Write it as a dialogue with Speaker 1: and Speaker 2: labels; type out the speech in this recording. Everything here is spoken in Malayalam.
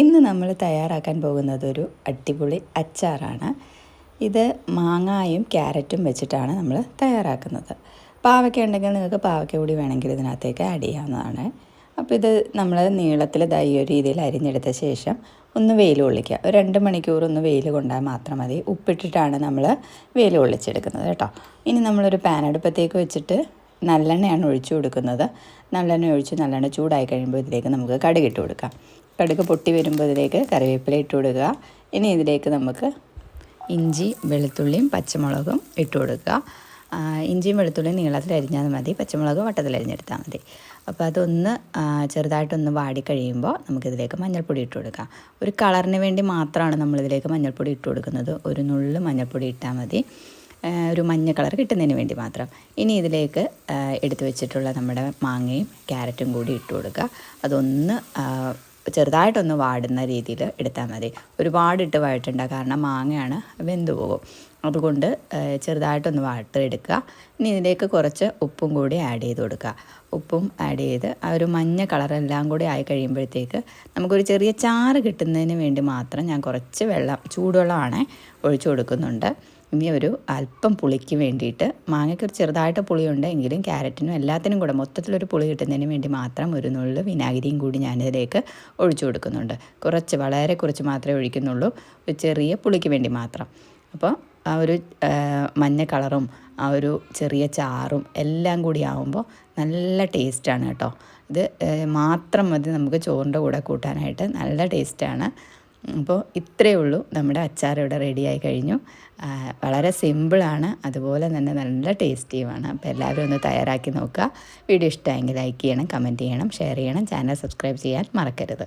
Speaker 1: ഇന്ന് നമ്മൾ തയ്യാറാക്കാൻ പോകുന്നത് ഒരു അടിപൊളി അച്ചാറാണ്. ഇത് മാങ്ങായും ക്യാരറ്റും വെച്ചിട്ടാണ് നമ്മൾ തയ്യാറാക്കുന്നത്. പാവയ്ക്ക ഉണ്ടെങ്കിൽ നിങ്ങൾക്ക് പാവയ്ക്ക കൂടി വേണമെങ്കിൽ ഇതിനകത്തേക്ക് ആഡ് ചെയ്യാവുന്നതാണ്. അപ്പോൾ ഇത് നമ്മൾ നീളത്തിൽ ഈ ഒരു രീതിയിൽ അരിഞ്ഞെടുത്ത ശേഷം ഒന്ന് വെയിൽ കൊള്ളിക്കുക. ഒരു 2 മണിക്കൂർ ഒന്ന് വെയിൽ കൊണ്ടാൽ മാത്രം മതി. ഉപ്പിട്ടിട്ടാണ് നമ്മൾ വെയിൽ കൊള്ളിച്ചെടുക്കുന്നത് കേട്ടോ. ഇനി നമ്മളൊരു പാൻ അടുപ്പത്തേക്ക് വെച്ചിട്ട് നല്ലെണ്ണയാണ് ഒഴിച്ചു കൊടുക്കുന്നത്. നല്ലെണ്ണ ഒഴിച്ച് നല്ലെണ്ണ ചൂടായി കഴിയുമ്പോൾ ഇതിലേക്ക് നമുക്ക് കടുക് ഇട്ട് കൊടുക്കാം. കടുക് പൊട്ടി വരുമ്പോൾ ഇതിലേക്ക് കറിവേപ്പില ഇട്ട് കൊടുക്കുക. ഇനി ഇതിലേക്ക് നമുക്ക് ഇഞ്ചി വെളുത്തുള്ളിയും പച്ചമുളകും ഇട്ട് കൊടുക്കുക. ഇഞ്ചിയും വെളുത്തുള്ളിയും നീളത്തിൽ അരിഞ്ഞാൽ മതി, പച്ചമുളക് വട്ടത്തിൽ അരിഞ്ഞെടുത്താൽ മതി. അപ്പോൾ അതൊന്ന് ചെറുതായിട്ടൊന്ന് വാടിക്കഴിയുമ്പോൾ നമുക്കിതിലേക്ക് മഞ്ഞൾപ്പൊടി ഇട്ട് കൊടുക്കാം. ഒരു കളറിന് വേണ്ടി മാത്രമാണ് നമ്മളിതിലേക്ക് മഞ്ഞൾപ്പൊടി ഇട്ട് കൊടുക്കുന്നത്. ഒരു നുള്ള് മഞ്ഞൾപ്പൊടി ഇട്ടാൽ മതി, ഒരു മഞ്ഞ കളർ കിട്ടുന്നതിന് വേണ്ടി മാത്രം. ഇനി ഇതിലേക്ക് എടുത്തു വെച്ചിട്ടുള്ള നമ്മുടെ മാങ്ങയും ക്യാരറ്റും കൂടി ഇട്ട് കൊടുക്കുക. അതൊന്ന് ചെറുതായിട്ടൊന്ന് വാടുന്ന രീതിയിൽ എടുത്താൽ മതി. ഒരുപാടിട്ട് വഴറ്റണ്ട, കാരണം മാങ്ങയാണ്, വെന്ത് പോകും. അതുകൊണ്ട് ചെറുതായിട്ടൊന്ന് വാട്ടെടുക്കുക. ഇനി ഇതിലേക്ക് കുറച്ച് ഉപ്പും കൂടി ആഡ് ചെയ്ത് കൊടുക്കുക. ഉപ്പും ആഡ് ചെയ്ത് ആ ഒരു മഞ്ഞ കളറെല്ലാം കൂടി ആയി കഴിയുമ്പോഴത്തേക്ക് നമുക്കൊരു ചെറിയ ചാറ് കിട്ടുന്നതിന് വേണ്ടി മാത്രം ഞാൻ കുറച്ച് ചൂടുവെള്ളമാണ് ഒഴിച്ചു കൊടുക്കുന്നുണ്ട്. ഇനി ഒരു അല്പം പുളിക്ക് വേണ്ടിയിട്ട്, മാങ്ങയ്ക്ക് ഒരു ചെറുതായിട്ട് പുളിയുണ്ട് എങ്കിലും ക്യാരറ്റിനും എല്ലാത്തിനും കൂടെ മൊത്തത്തിലൊരു പുളി കിട്ടുന്നതിന് വേണ്ടി മാത്രം ഒരു നുള്ളു വിനാഗിരിയും കൂടി ഞാനിതിലേക്ക് ഒഴിച്ചു കൊടുക്കുന്നുണ്ട്. വളരെ കുറച്ച് മാത്രമേ ഒഴിക്കുന്നുള്ളൂ, ഒരു ചെറിയ പുളിക്ക് വേണ്ടി മാത്രം. അപ്പോൾ ആ ഒരു മഞ്ഞ കളറും ആ ഒരു ചെറിയ ചാറും എല്ലാം കൂടി ആകുമ്പോൾ നല്ല ടേസ്റ്റാണ് കേട്ടോ. ഇത് മാത്രം മതി നമുക്ക് ചോറിൻ്റെ കൂടെ കൂട്ടാനായിട്ട്, നല്ല ടേസ്റ്റാണ്. അപ്പോൾ ഇത്രയേ ഉള്ളൂ, നമ്മുടെ അച്ചാർ ഇവിടെ റെഡിയായി കഴിഞ്ഞു. വളരെ സിമ്പിളാണ്, അതുപോലെ തന്നെ നല്ല ടേസ്റ്റിയുമാണ്. അപ്പോൾ എല്ലാവരും ഒന്ന് തയ്യാറാക്കി നോക്കുക. വീഡിയോ ഇഷ്ടമായെങ്കിൽ ലൈക്ക് ചെയ്യണം, കമൻറ്റ് ചെയ്യണം, ഷെയർ ചെയ്യണം, ചാനൽ സബ്സ്ക്രൈബ് ചെയ്യാൻ മറക്കരുത്.